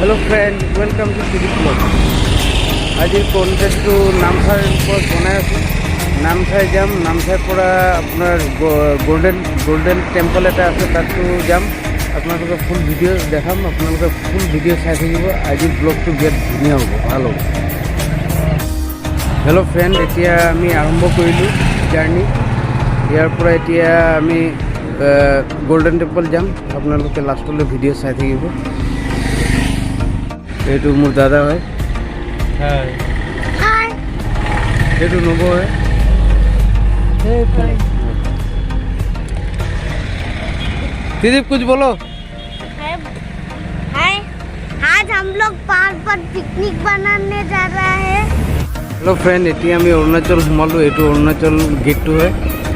Hello friend, welcome to Tridiv vlog. Ajir content to Namsai upor banai asu. Namsai jam, Namsai pora apnar golden temple eta ase tatu jam. Apnaloke full video dekham, apnaloke full video sai thakibo. Ajir vlog to get dhuniya hobo, bhalo. Hello friend, etia ami arambho korilu journey. Iar pora etia ami golden temple jam. Apnaloke last le video sai thakibo. এইটো মোৰ দাদা হয় হাই হাই এইটো নবো है त्रिदीप कुछ बोलो हाय आज हम लोग पहाड़ पर पिकनिक बनाने जा रहा है हेलो फ्रेंड এতিয়া আমি অৰুণাচল সোমালো এইটো অৰুণাচল গেটটো হয়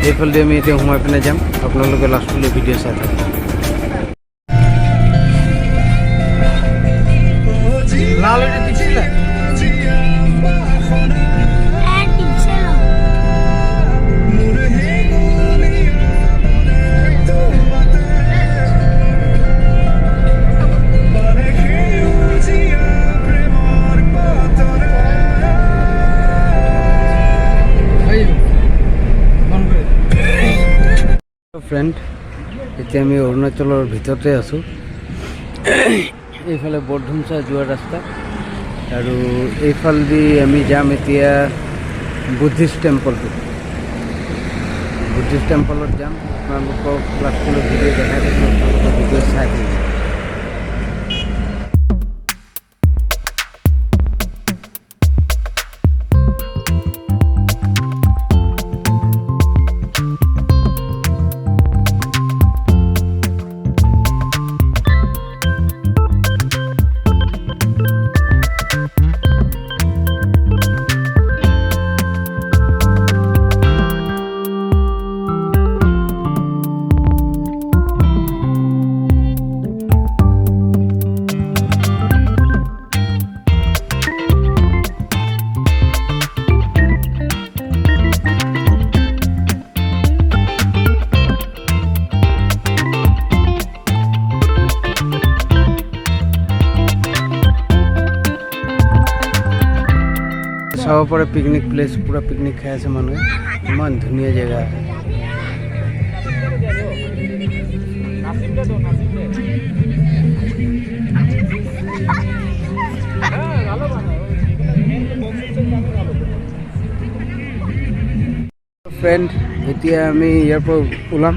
এইফালে আমি এতিয়া সোমাই পিনে যাম আপোনালোকে লাষ্টলৈ ভিডিঅ' চাই থাকক লাল এটা দিছিল ফ্রেন্ড এতিয়া আমি অৰুণাচলৰ ভিতৰতে আছো এইফালে বৰধুমচা যোৱা ৰাস্তা আৰু এইফালেদি আমি যাম এতিয়া বুদ্ধিষ্ট টেম্পলত যাম আপোনালোকক লাষ্টলৈ ভিডিঅ' দেখাই দিম আপোনালোকৰ ভিডিঅ' চাই থাকিব চাব পাৰে পিকনিক প্লেস পুৰা পিকনিক খাই আছে মানুহে ইমান ধুনীয়া জেগা ফ্ৰেণ্ড এতিয়া আমি ইয়াৰ পৰা ওলাম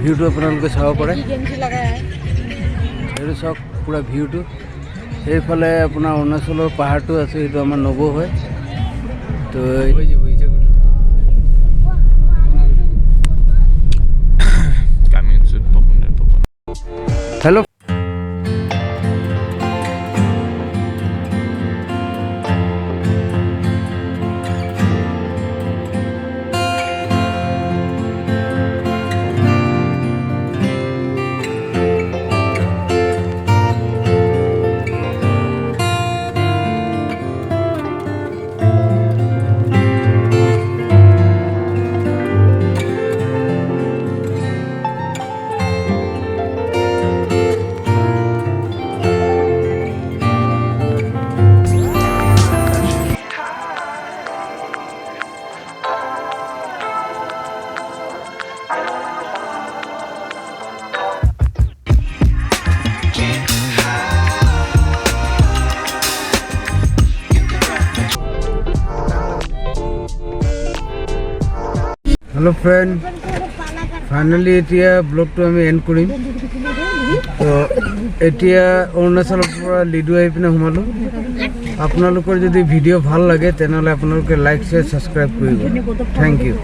ভিউটো আপোনালোকে চাব পাৰে এইটো চাওক পুৰা ভিউটো এইফালে আপোনাৰ অৰুণাচলৰ পাহাৰটো আছে এইটো আমাৰ নবো হয় তো হেল্ল' हेलो फ्रेंड फाइनली एटिया ब्लॉग तो आमी एंड करिम तो एटिया अरुणाचলৰ পৰা লিডু আহি পিনে সোমালো আপোনালোকৰ যদি ভিডিঅ' ভাল লাগে তেনেহলে আপোনালোকে লাইক শেয়াৰ সাবস্ক্ৰাইব কৰিব থ্যাংক ইউ